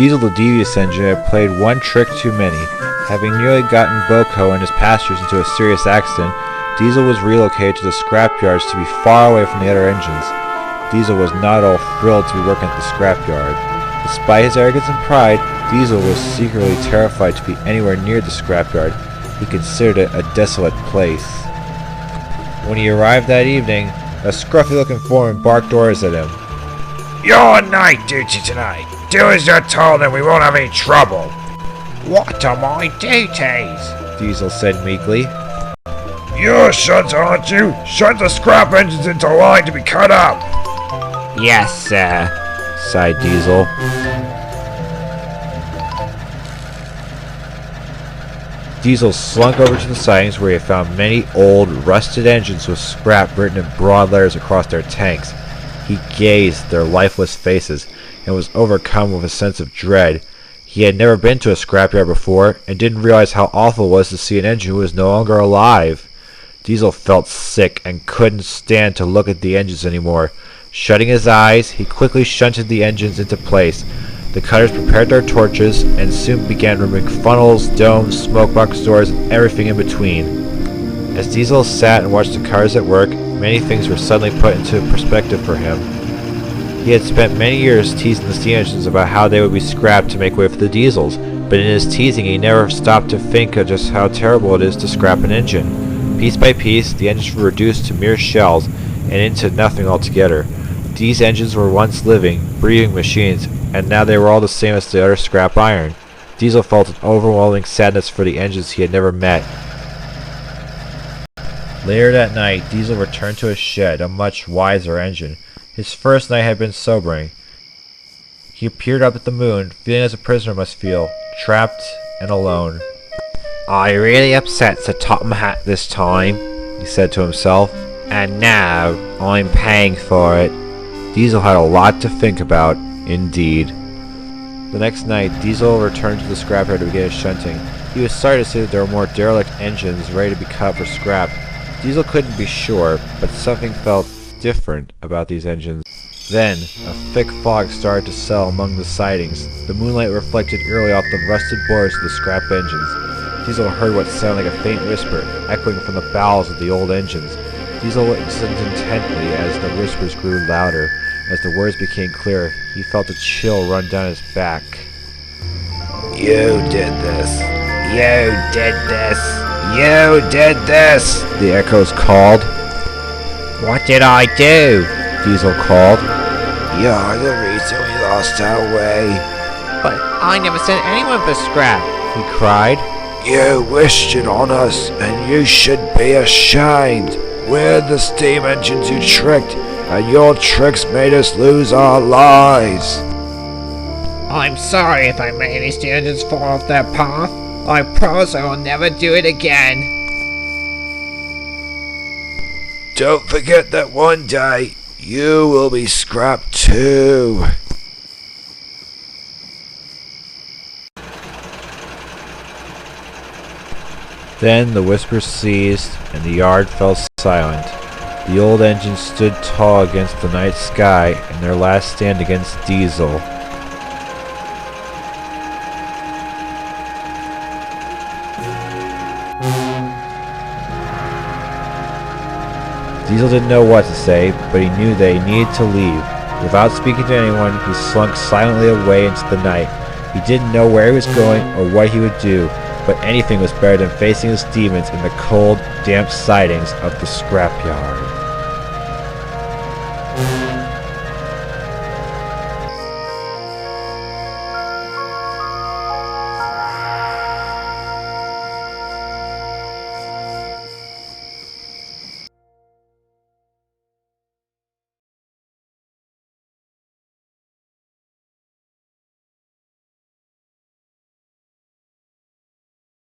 Diesel the devious engine had played one trick too many. Having nearly gotten Boko and his passengers into a serious accident, Diesel was relocated to the scrapyards to be far away from the other engines. Diesel was not at all thrilled to be working at the scrapyard. Despite his arrogance and pride, Diesel was secretly terrified to be anywhere near the scrapyard. He considered it a desolate place. When he arrived that evening, a scruffy-looking foreman barked orders at him. "You're on night duty tonight. Do as you're told and we won't have any trouble." "What are my duties?" Diesel said meekly. "You're Shunter, aren't you? Shunt the scrap engines into line to be cut up." "Yes, sir," sighed Diesel. Diesel slunk over to the sidings where he found many old, rusted engines with scrap written in broad letters across their tanks. He gazed at their lifeless faces and was overcome with a sense of dread. He had never been to a scrapyard before and didn't realize how awful it was to see an engine who was no longer alive. Diesel felt sick and couldn't stand to look at the engines anymore. Shutting his eyes, he quickly shunted the engines into place. The cutters prepared their torches and soon began removing funnels, domes, smoke box doors, and everything in between. As Diesel sat and watched the cars at work, many things were suddenly put into perspective for him. He had spent many years teasing the steam engines about how they would be scrapped to make way for the diesels, but in his teasing he never stopped to think of just how terrible it is to scrap an engine. Piece by piece, the engines were reduced to mere shells and into nothing altogether. These engines were once living, breathing machines, and now they were all the same as the other scrap iron. Diesel felt an overwhelming sadness for the engines he had never met. Later that night, Diesel returned to his shed, a much wiser engine. His first night had been sobering. He peered up at the moon, feeling as a prisoner must feel, trapped and alone. "I really upset Sir Topham Hatt this time," he said to himself, "and now I'm paying for it." Diesel had a lot to think about, indeed. The next night, Diesel returned to the scrapyard to begin his shunting. He was sorry to see that there were more derelict engines ready to be cut for scrap. Diesel couldn't be sure, but something felt different about these engines. Then, a thick fog started to settle among the sidings. The moonlight reflected eerily off the rusted boards of the scrap engines. Diesel heard what sounded like a faint whisper, echoing from the bowels of the old engines. Diesel listened intently as the whispers grew louder. As the words became clearer, he felt a chill run down his back. "You did this. You did this. You did this," the echoes called. "What did I do?" Diesel called. "You're the reason we lost our way." "But I never sent anyone for scrap," he cried. "You wished it on us, and you should be ashamed. We're the steam engines you tricked, and your tricks made us lose our lives." "I'm sorry if I made these engines fall off that path. I promise I will never do it again." Don't forget that one day, you will be scrapped too. Then the whispers ceased, and the yard fell silent. The old engines stood tall against the night sky in their last stand against Diesel. Diesel didn't know what to say, but he knew they needed to leave. Without speaking to anyone, he slunk silently away into the night. He didn't know where he was going or what he would do, but anything was better than facing his demons in the cold, damp sidings of the scrapyard.